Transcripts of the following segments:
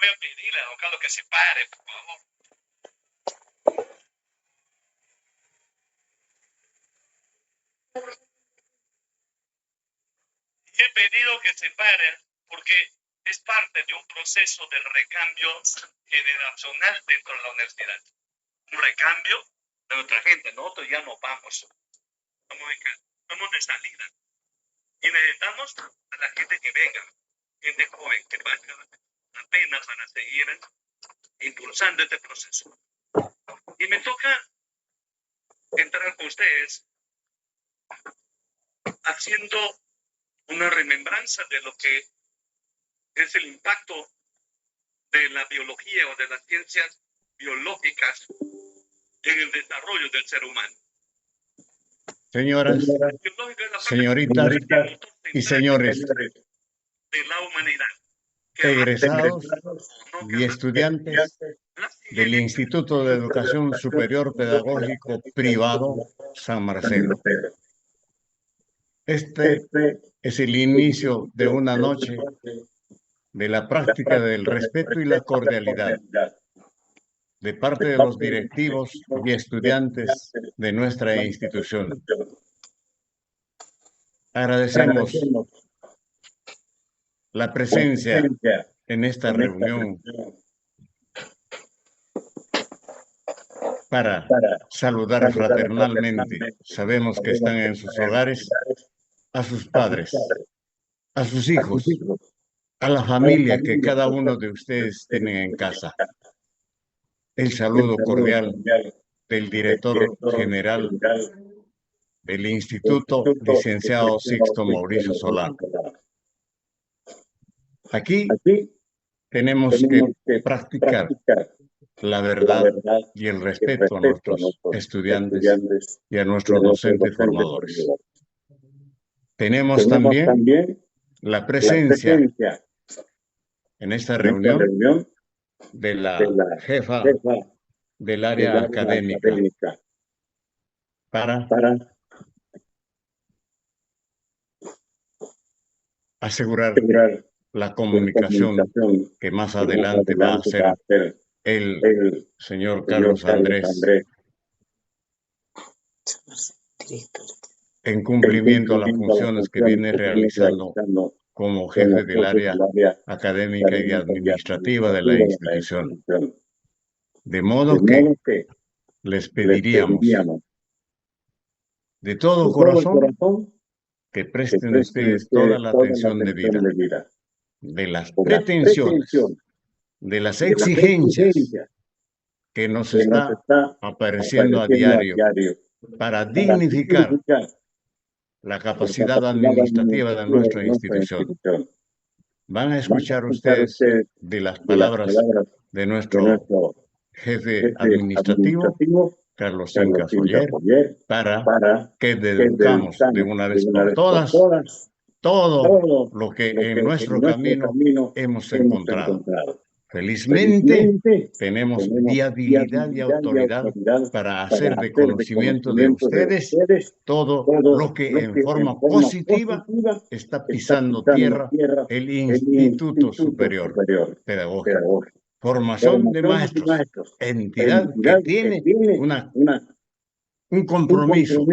Voy a pedirle a don Carlos que se pare, por favor. Y he pedido que se pare porque es parte de un proceso de recambio generacional dentro de la universidad. Un recambio de nuestra gente. Nosotros ya no vamos. Estamos de salida. Y necesitamos a la gente que venga, gente joven, que valga la pena para seguir impulsando este proceso. Y me toca entrar con ustedes haciendo una remembranza de lo que es el impacto de la biología o de las ciencias biológicas en el desarrollo del ser humano. Señoras, señoritas y señores, de la humanidad, egresados y estudiantes del Instituto de Educación Superior Pedagógico Privado San Marcelo. Este es el inicio de una noche de la práctica del respeto y la cordialidad de parte de los directivos y estudiantes de nuestra institución. Agradecemos la presencia en esta reunión para saludar fraternalmente. Sabemos que están en sus hogares, a sus padres, a sus hijos, a la familia que cada uno de ustedes tiene en casa. El saludo cordial del director general del Instituto, licenciado Sixto Mauricio Solano. Aquí tenemos que practicar la verdad y el respeto a nuestros estudiantes y a nuestros docentes formadores. Tenemos también la presencia en esta reunión de la jefa del área académica para asegurar la comunicación que más adelante va a hacer el señor Carlos Andrés en cumplimiento a las funciones que viene realizando como jefe del área académica y administrativa de la institución. De modo que les pediríamos de todo corazón que presten ustedes toda la atención debida de las pretensiones, de las exigencias que nos está apareciendo a diario para dignificar la capacidad administrativa de nuestra institución. Van a escuchar ustedes de las palabras de nuestro jefe administrativo, Carlos Inca Soller, para que deduzcamos de una vez por todas todo lo que en nuestro camino hemos encontrado. Felizmente tenemos viabilidad y autoridad para hacer de conocimiento de ustedes todo lo que en forma positiva está pisando tierra el Instituto Superior Pedagógico. Formación de maestros, entidad que tiene un compromiso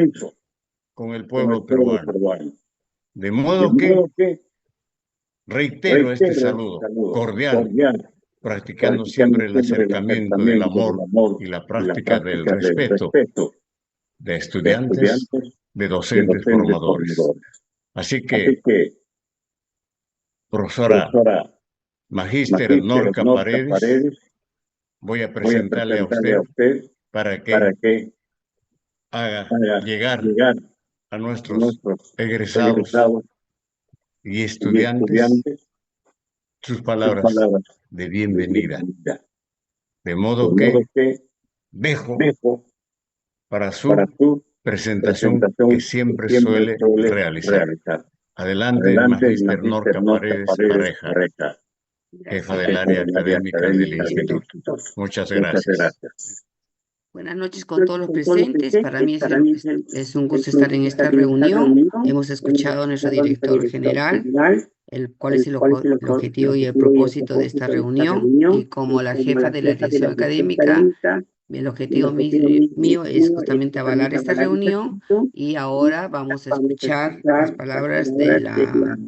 con el pueblo peruano. De modo que reitero este saludo cordial, practicando siempre el acercamiento del amor y la práctica del respeto de estudiantes, de docentes formadores. Así que, profesora Magíster Norca Paredes, voy a presentarle a usted para que haga llegar a nuestros egresados y estudiantes sus palabras de bienvenida. De modo que dejo para su presentación que siempre suele realizar. Adelante, Magíster Norca Paredes Pareja, jefa del área académica del Instituto. Muchas gracias. Buenas noches con todos los presentes. Para mí es un gusto estar en esta reunión. Hemos escuchado a nuestro director general, cuál es el objetivo y el propósito de esta reunión. Y como la jefa de la dirección académica, el objetivo mío es justamente avalar esta reunión, y ahora vamos a escuchar las palabras de la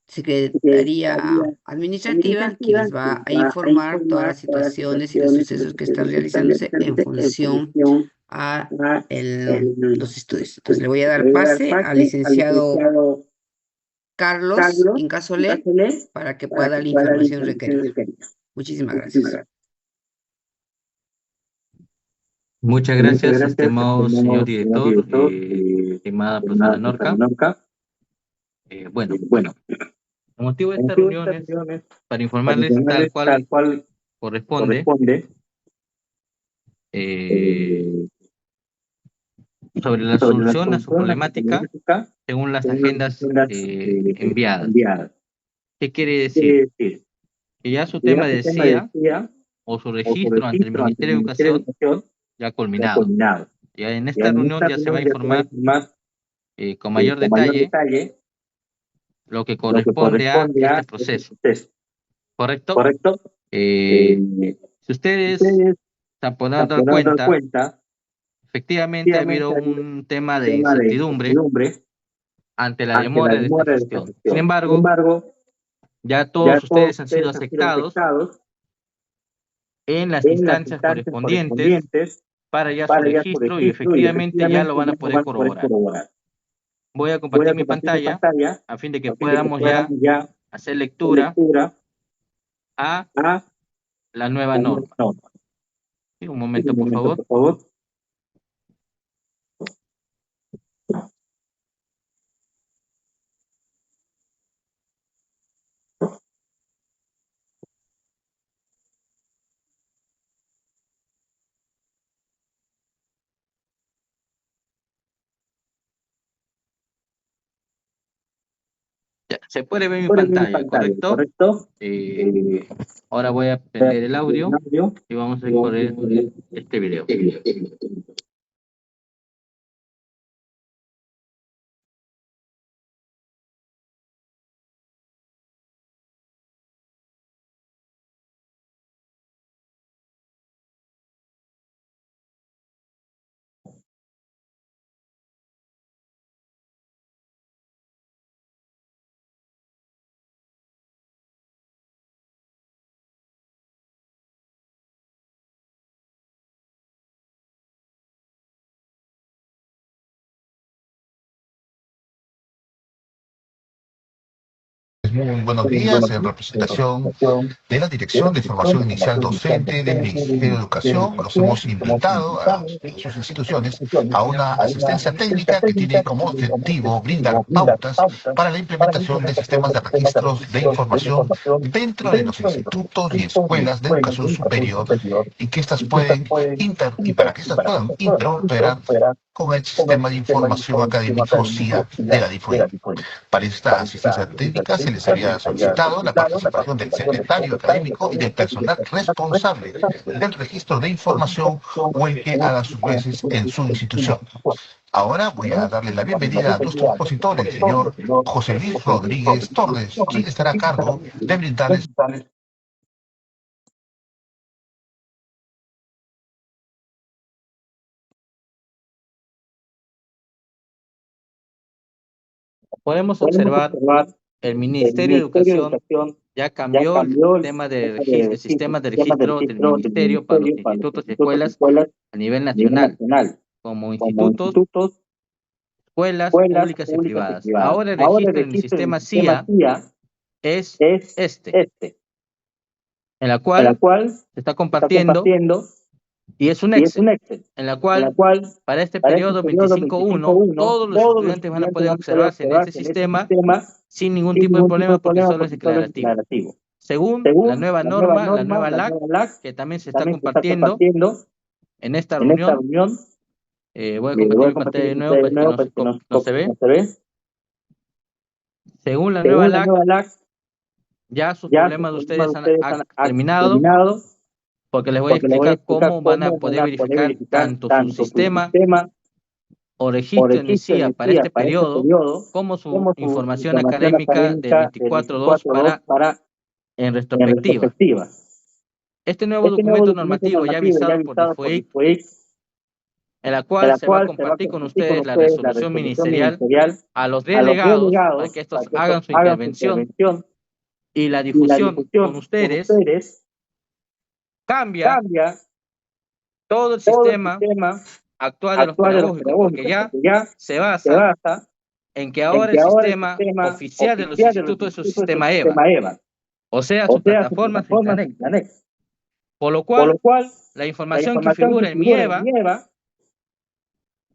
Secretaría Administrativa, quien les va a informar todas las situaciones y los sucesos que están realizándose en función a los estudios. Entonces le voy a dar pase al licenciado Carlos Incasolé para que pueda dar la información requerida. Muchísimas gracias. Muchas gracias, estimado señor director, estimada profesora Norca. Bueno, el motivo de esta reunión es para informarles tal cual corresponde sobre la solución a su problemática según las agendas enviadas. ¿Qué quiere decir? Que ya su tema de SIA o su registro ante el Ministerio de Educación ya ha culminado. Ya en esta reunión ya se va a informar con mayor detalle lo que corresponde a este proceso. ¿Correcto? Si ustedes se han podido dar cuenta, efectivamente ha habido un tema de incertidumbre ante la demora de esta gestión. Sin embargo, ya todos ustedes han sido aceptados en las instancias correspondientes para ya su registro, y efectivamente ya lo van a poder corroborar. Voy a compartir mi pantalla a fin de que podamos ya hacer lectura a la nueva norma. Sí, un momento, por favor. Ya, se puede ver mi pantalla, ¿correcto? Ahora voy a prender el audio y vamos a correr este video. Muy buenos días, en representación de la Dirección de Formación Inicial Docente del Ministerio de Educación. Los hemos invitado a sus instituciones a una asistencia técnica que tiene como objetivo brindar pautas para la implementación de sistemas de registros de información dentro de los institutos y escuelas de educación superior, y que estas puedan para que estas puedan interoperar con el sistema de información académico SIA de la DIFUE. Para esta asistencia técnica se les había solicitado la participación del secretario académico y del personal responsable del registro de información o el que haga sus veces en su institución. Ahora voy a darle la bienvenida a nuestro expositor, el señor José Luis Rodríguez Torres, quien estará a cargo de brindarles Podemos observar el Ministerio de Educación ya cambió el tema de sistemas de registro del Ministerio para los institutos y escuelas a nivel nacional, como institutos, escuelas públicas y privadas. Ahora el registro en el sistema SIA es este, en la cual se está compartiendo, y es un Excel, en la cual para este periodo 25.1 todos los estudiantes van a poder observarse en este sistema sin ningún tipo de problema, porque solo es declarativo. Según la nueva norma, la nueva LAC, que también se está compartiendo en esta reunión, voy a compartir mi pantalla de nuevo para que no se ve. Según la nueva LAC, ya sus problemas de ustedes han terminado, porque les voy a explicar cómo van a poder verificar tanto su sistema o registro en el CIA para este periodo como su información académica del 24.2 para en retrospectiva. Este nuevo documento normativo ya avisado por DIFOIC, en la cual se va a compartir con ustedes la resolución ministerial a los delegados para que estos hagan su intervención y la difusión con ustedes, cambia todo el sistema actual de los pedagógicos, porque ya se basa en que ahora el sistema oficial de los institutos es su sistema EVA, o sea, su plataforma Intranet. Por lo cual, la información que figura en mi EVA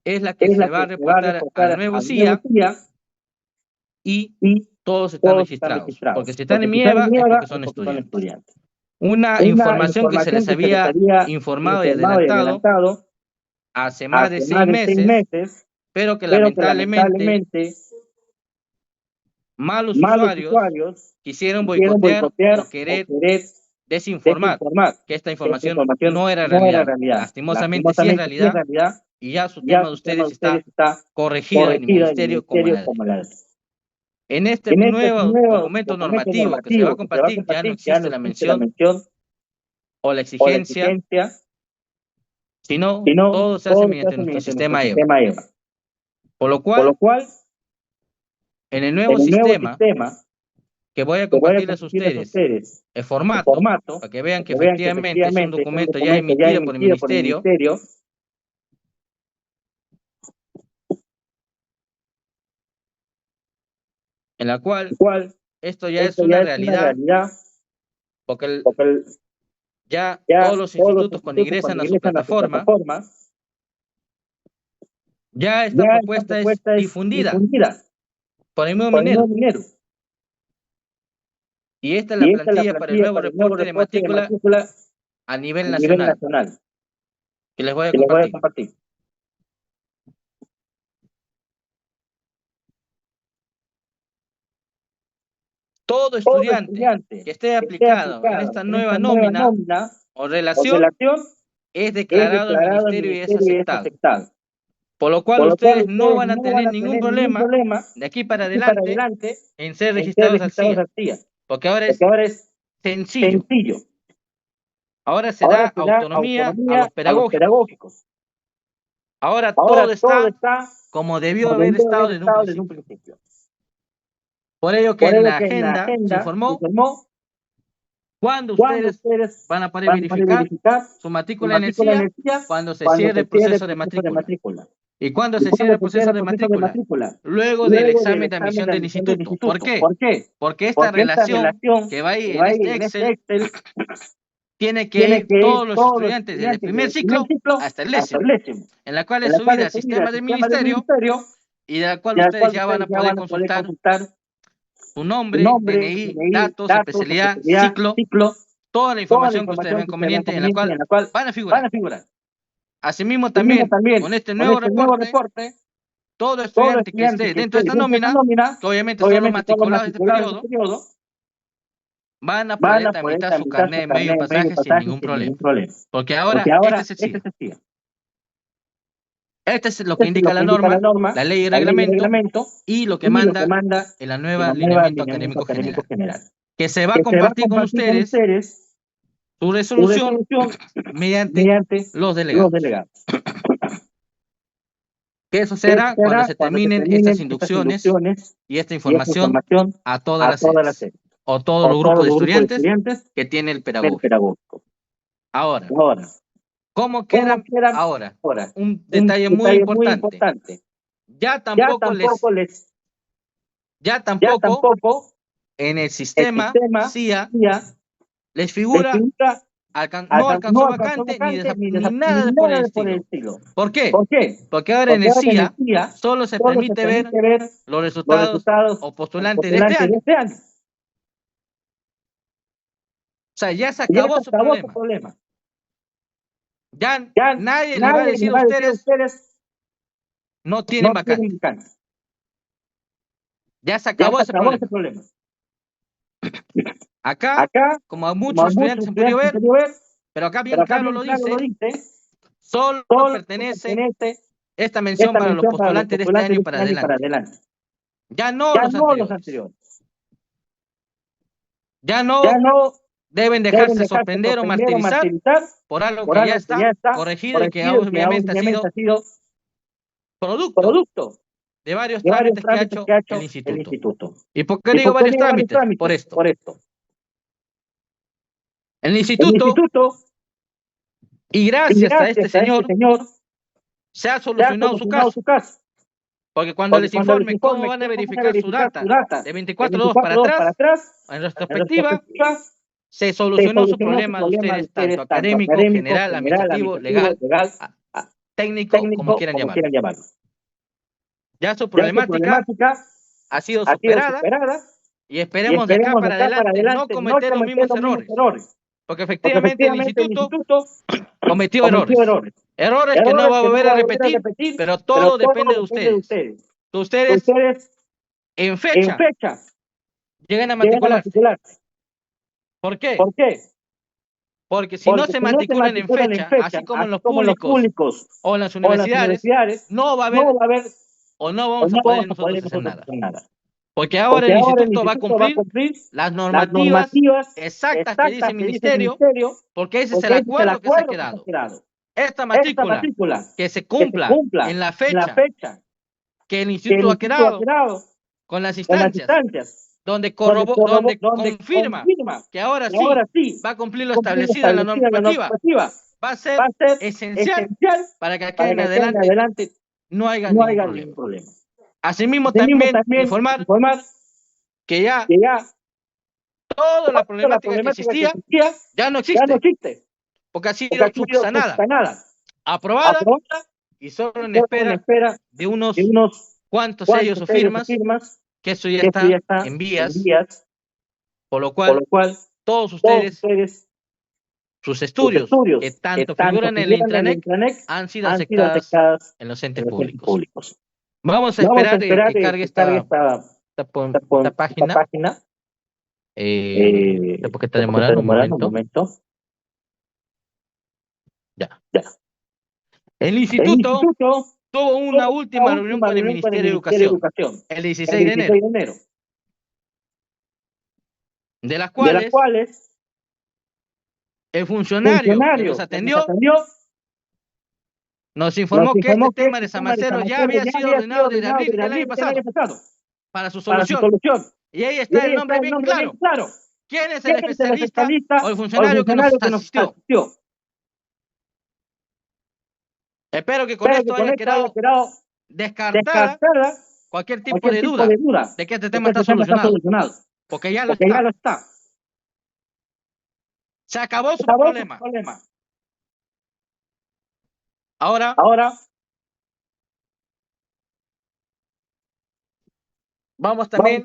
es la que se va a reportar al nuevo CIA y todos están registrados. Porque si están en mi EVA es porque son estudiantes. Una información que se les había informado y adelantado hace más de 6 meses, pero que lamentablemente malos usuarios quisieron boicotear o querer desinformar que esta información no era realidad. Lastimosamente sí es realidad y ya su tema de ustedes está corregido en el Ministerio como la ley. En este nuevo documento normativo que se va a compartir ya no existe la mención o la exigencia, sino todo se hace mediante nuestro sistema EVA. Por lo cual, en el nuevo sistema que voy a compartirles a ustedes el formato, para que vean que efectivamente es un documento ya emitido por el Ministerio, en la cual esto ya es una realidad, porque ya todos los institutos cuando ingresan a su plataforma, ya esta propuesta es difundida por el mismo minero. Y esta es la plantilla para el nuevo reporte de matrícula a nivel nacional, que les voy a compartir. Todo estudiante que esté aplicado en esta nueva nómina o relación es declarado al ministerio y es aceptado. Por lo cual ustedes no van a tener ningún problema de aquí para adelante en ser registrados al CIA. Porque ahora es sencillo. Ahora se da autonomía a los pedagógicos. Ahora todo está como debió haber estado desde un principio. Por ello que en la agenda se informó cuando ustedes van a poder verificar su matrícula en el CIA cuando se cierre el proceso de matrícula. ¿Y cuándo se cierra el proceso de matrícula? Luego del examen de admisión del instituto. ¿Por qué? Porque esta relación que va ahí en este Excel tiene que ir todos los estudiantes desde el primer ciclo hasta el 10º, en la cual es subida al sistema del ministerio y de la cual ustedes ya van a poder consultar su nombre, DNI, datos, especialidad, ciclo, toda la información que ustedes ven conveniente en la cual van a figurar. Asimismo también, con este nuevo reporte, todo estudiante que esté dentro de esta nómina, que obviamente son los matriculados de este periodo, van a poder tramitar su carnet de medio de pasaje sin ningún problema. Porque ahora este es el CIA. Este es lo que indica la norma, la ley y reglamento, y lo que manda en la nueva lineamiento académico general. Que se va a compartir con ustedes su resolución mediante los delegados. Que eso será cuando se terminen estas inducciones y esta información a todas las sedes, o todos los grupos de estudiantes que tiene el pedagógico. Ahora, ¿cómo queda ahora? Un detalle muy importante. Ya tampoco en el sistema CIA les figura no alcanzó vacante ni nada por el estilo. ¿Por qué? Porque ahora en el CIA solo se permite ver los resultados o postulantes de este año. O sea, ya se acabó su problema. Ya nadie le va a decir a ustedes no tienen vacante. Ya se acabó ese problema. Acá, como a muchos estudiantes han podido ver, pero acá bien claro lo dice, solo pertenece esta mención para los postulantes de este año para adelante. Ya no los anteriores. Ya no deben dejarse sorprender o martirizar por algo que ya está corregido y que obviamente ha sido producto de varios trámites que ha hecho el instituto. ¿Y por qué digo varios trámites? Por esto. El instituto, y gracias a este señor, se ha solucionado su caso. Porque cuando les informe cómo van a verificar su data de 24/2 para atrás, en retrospectiva, se solucionó su problema de ustedes, tanto académico, general, administrativo, legal, técnico, como quieran llamarlo. Ya su problemática ha sido superada y esperemos de acá para adelante no cometer los mismos errores. Porque efectivamente el instituto cometió errores. Errores que no va a volver a repetir, pero todo depende de ustedes. Ustedes en fecha llegan a matricularse. ¿Por qué? Porque si no se matriculan en fecha, así como en los públicos o en las universidades, no va a haber o no vamos a poder nosotros hacer nada. Porque ahora el instituto va a cumplir las normativas exactas que dice el ministerio, porque ese es el acuerdo que se ha quedado. Esta matrícula que se cumpla en la fecha que el instituto ha quedado con las instancias donde confirma que ahora sí va a cumplir lo establecido en la normativa, va a ser esencial para que acá en adelante no haya ningún problema. Asimismo, también informar que ya toda la problemática que existía ya no existe, porque ha sido subsanada, aprobada y solo en espera de unos cuantos sellos o firmas, que eso ya está en vías, por lo cual todos ustedes, sus estudios, que tanto figuran en el intranet, han sido aceptados en los entes públicos. Vamos a esperar que cargue esta página. Porque está demorando un momento. Ya. El instituto tuvo una última reunión con el Ministerio de Educación el 16 de enero. De las cuales el funcionario que nos atendió nos informó que este tema de San Marcelo ya había sido ordenado desde abril del año pasado para su solución. Y ahí está el nombre bien claro. ¿Quién es el especialista o el funcionario que nos asistió? Espero que con esto haya quedado descartada cualquier tipo de duda de que este tema está solucionado. Porque ya lo está. Se acabó su problema. Ahora vamos también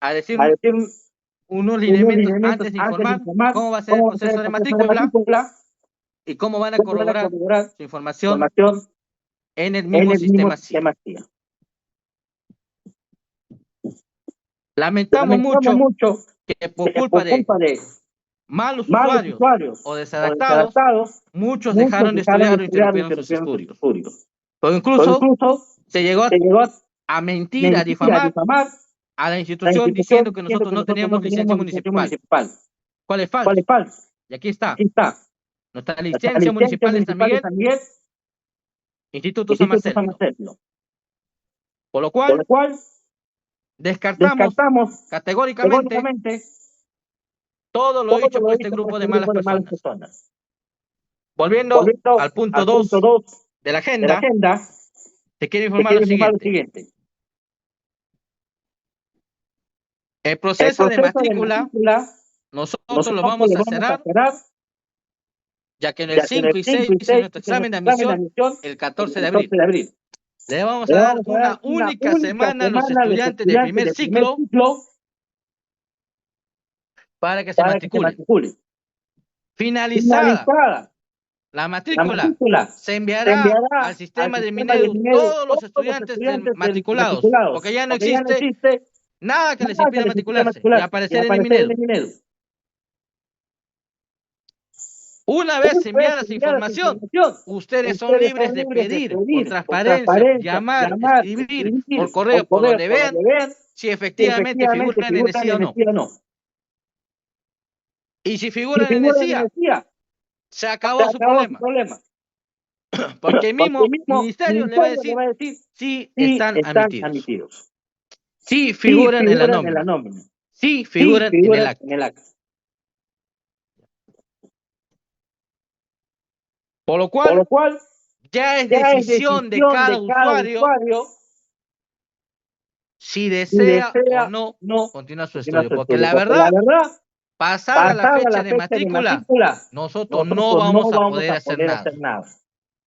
a decir unos lineamientos antes de informar cómo va a ser el proceso de matrícula y cómo van a corroborar su información en el mismo sistema CIA. Lamentamos mucho que por culpa de malos usuarios o desadaptados, muchos dejaron de estudiar o interrumpieron sus estudios. Pero incluso se llegó a mentir, a difamar a la institución diciendo que nosotros no teníamos licencia municipal. ¿Cuál es falso? Y aquí está. Nuestra licencia municipal de San Miguel, Instituto San Marcelo. Por lo cual, descartamos categóricamente todo lo dicho por este grupo de malas personas. Volviendo al punto 2 de la agenda, te quiero informar lo siguiente. El proceso de matrícula nosotros lo vamos a cerrar, ya que en el 5 y 6 hice nuestro examen de admisión el 14 de abril. Le vamos a dar una única semana a los estudiantes del primer ciclo para que se matriculen. Finalizada la matrícula, se enviará al sistema de Minedu todos los estudiantes matriculados, porque ya no existe nada que les impida matricularse y aparecer en el Minedu. Una vez enviada esa información, ustedes son libres de pedir con transparencia, llamar, escribir por correo, por donde vean, si efectivamente figuran en el sí o no. Y si figuran en el sí, se acabó su problema. Porque el mismo ministerio le va a decir si están admitidos. Si figuran en la nómina. Si figuran en el acta. Por lo cual, ya es decisión de cada usuario si desea o no continuar su estudio. Porque la verdad, pasada la fecha de matrícula, nosotros no vamos a poder hacer nada.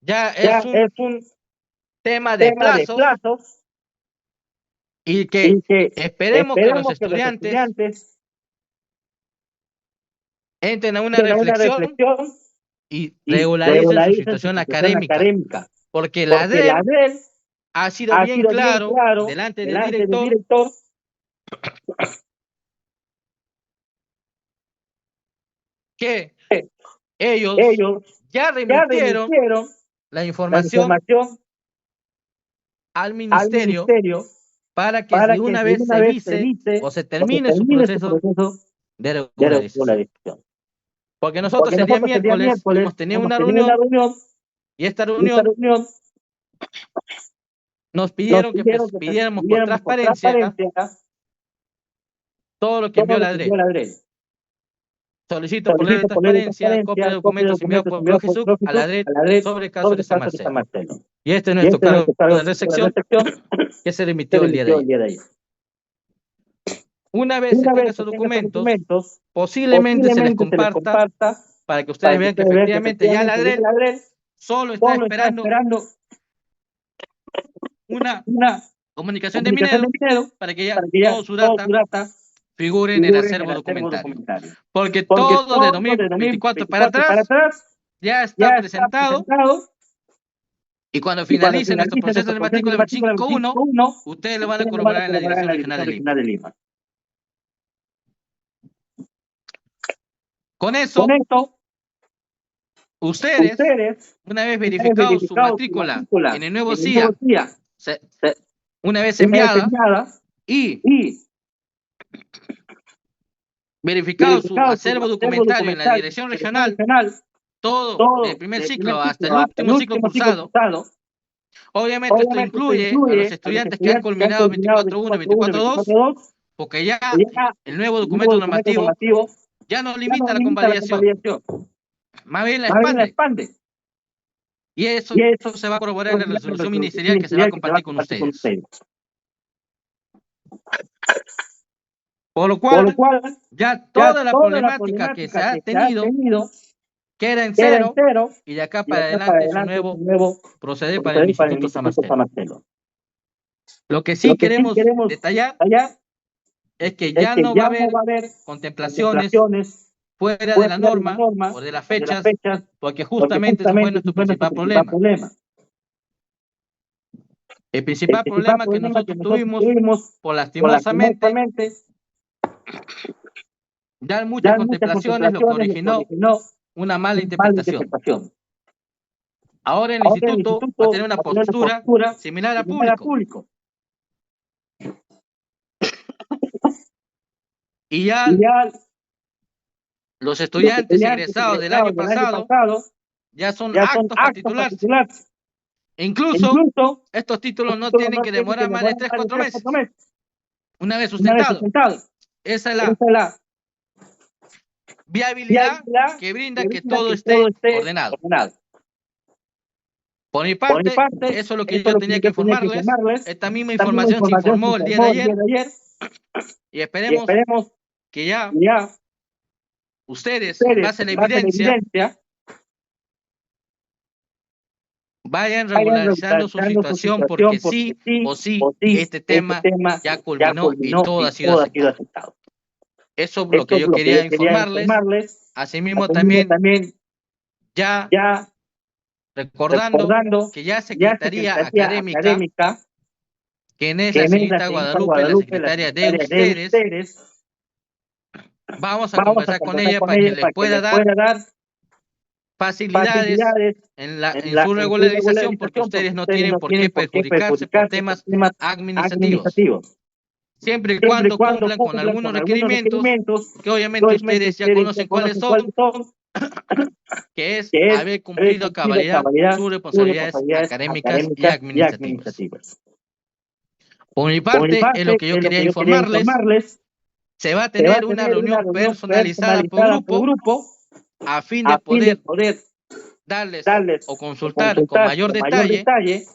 Ya es un tema de plazos y que esperemos que los estudiantes entren a una reflexión y regularicen su situación académica. Porque la ADEL ha sido bien claro delante del director que ellos ya remitieron la información al ministerio para que de una vez se vise o se termine su proceso de regularización. Porque nosotros el día miércoles hemos tenido una reunión y esta reunión nos pidieron que pidiéramos por transparencia todo lo que envió la ADRE. Solicito por ley de transparencia copia de documentos enviados por Jesús a la ADRE sobre el caso de San Marcelo. Y este es nuestro cargo de recepción que se remitió el día de ayer. Una vez se tengan esos documentos, posiblemente se les comparta para que ustedes vean que efectivamente ya la ADRE solo está esperando una comunicación de Minedo para que ya todo su data figure en el acervo documentario. Porque todo de 2024 para atrás ya está presentado y cuando finalice nuestro proceso de matrícula 25.1, ustedes lo van a corroborar en la Dirección Regional de Lima. Con eso, ustedes, una vez verificado su matrícula en el nuevo CIA, una vez enviada y verificado su acervo documentario en la Dirección Regional, todo del primer ciclo hasta el último ciclo cursado, obviamente esto incluye a los estudiantes que han culminado 24.1 y 24.2, porque ya el nuevo documento normativo ya no limita la convalidación, más bien la expande. Y eso se va a corroborar en la resolución ministerial que se va a compartir con ustedes. Por lo cual, ya toda la problemática que se ha tenido queda en cero y de acá para adelante es un nuevo proceder para el Instituto San Marcelo. Lo que sí queremos detallar es que ya no va a haber contemplaciones fuera de la norma o de las fechas, porque justamente ese fue nuestro principal problema. El principal problema que nosotros tuvimos, por lastimosamente, dar muchas contemplaciones, lo que originó una mala interpretación. Ahora el instituto va a tener una postura similar al público. Y ya los estudiantes egresados del año pasado ya son aptos para titularse. Incluso estos títulos no tienen que demorar más de 3-4 meses. Una vez sustentados. Esa es la viabilidad que brinda que todo esté ordenado. Por mi parte, eso es lo que yo tenía que informarles. Esta misma información se informó el día de ayer. Y esperemos que ya ustedes, en base a la evidencia, vayan regularizando su situación, porque sí o sí este tema ya culminó y todo ha sido aceptado. Eso es lo que yo quería informarles. Asimismo también ya recordando que ya Secretaría Académica, quien es la señorita Guadalupe, la secretaria de ustedes, vamos a conversar con ella para que les pueda dar facilidades en su regularización, porque ustedes no tienen por qué perjudicarse por temas administrativos. Siempre y cuando cumplan con algunos requerimientos, que obviamente ustedes ya conocen cuáles son, que es haber cumplido a cabalidad sus responsabilidades académicas y administrativas. Por mi parte, es lo que yo quería informarles. Se va a tener una reunión personalizada por grupo a fin de poder darles o consultar con mayor detalle,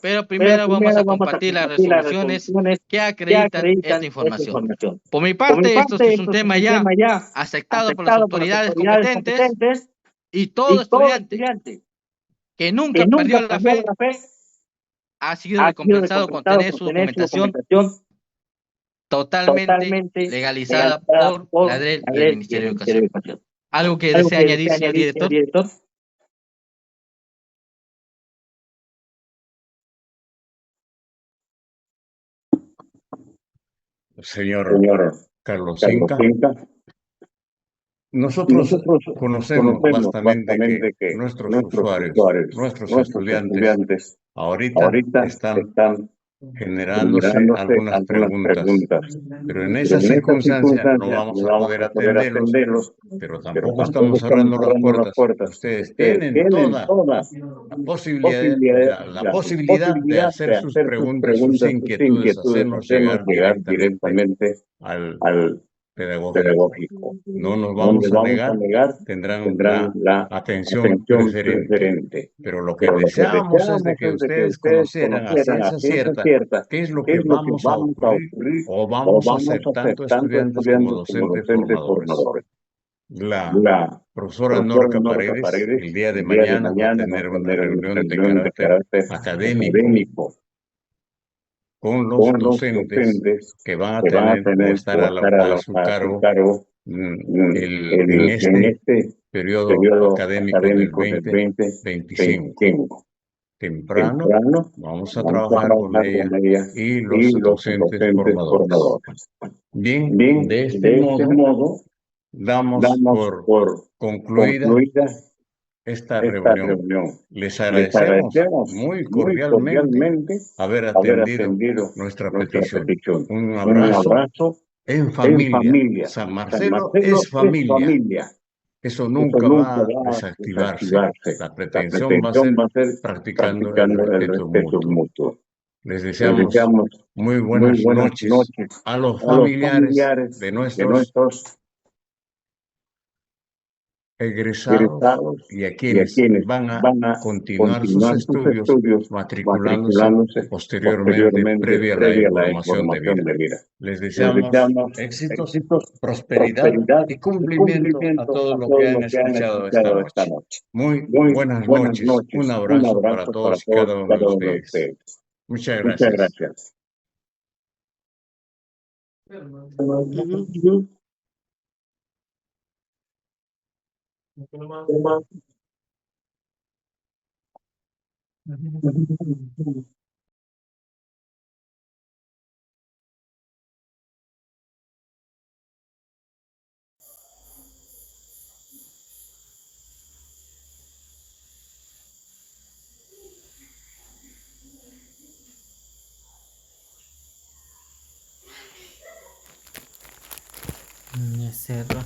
pero primero vamos a compartir las resoluciones que acreditan esta información. Por mi parte, esto es un tema ya aceptado por las autoridades competentes y todo estudiante que nunca perdió la fe ha sido recompensado con tener su documentación totalmente legalizada por la DREL y el Ministerio de Educación. ¿Algo que desea añadir, señor director? Señor Carlos Cinca, nosotros conocemos bastante que nuestros usuarios, nuestros estudiantes, ahorita están generándose algunas preguntas, pero en esa circunstancia no vamos a poder atenderlos, pero tampoco estamos cerrando las puertas. Ustedes tienen toda la posibilidad de hacer sus preguntas, sus inquietudes, hacernos llegar directamente al pedagógico. No nos vamos a negar, tendrán la atención preferente. Pero lo que deseamos es de que ustedes conocieran a ciencia cierta qué es lo que vamos a ocurrir o vamos a hacer tanto estudiantes como docentes formadores. La profesora Norca Paredes el día de mañana va a tener una reunión de carácter académico con los docentes que van a tener que estar a su cargo en este periodo académico del 2025. Temprano vamos a trabajar con ella y los docentes formadores. Bien, de este modo damos por concluida esta reunión. Les agradecemos muy cordialmente haber atendido nuestra petición. Un abrazo en familia. San Marcelo es familia. Eso nunca va a desactivarse. La pretensión va a ser practicando el respeto mutuo. Les deseamos muy buenas noches a los familiares de nuestros egresados y a quienes van a continuar sus estudios matriculándose posteriormente previa a la información de vida. Les deseamos éxitos, prosperidad y cumplimiento a todo lo que han escuchado esta noche. Muy buenas noches. Un abrazo para todos y cada uno de ustedes. Muchas gracias. Cerro.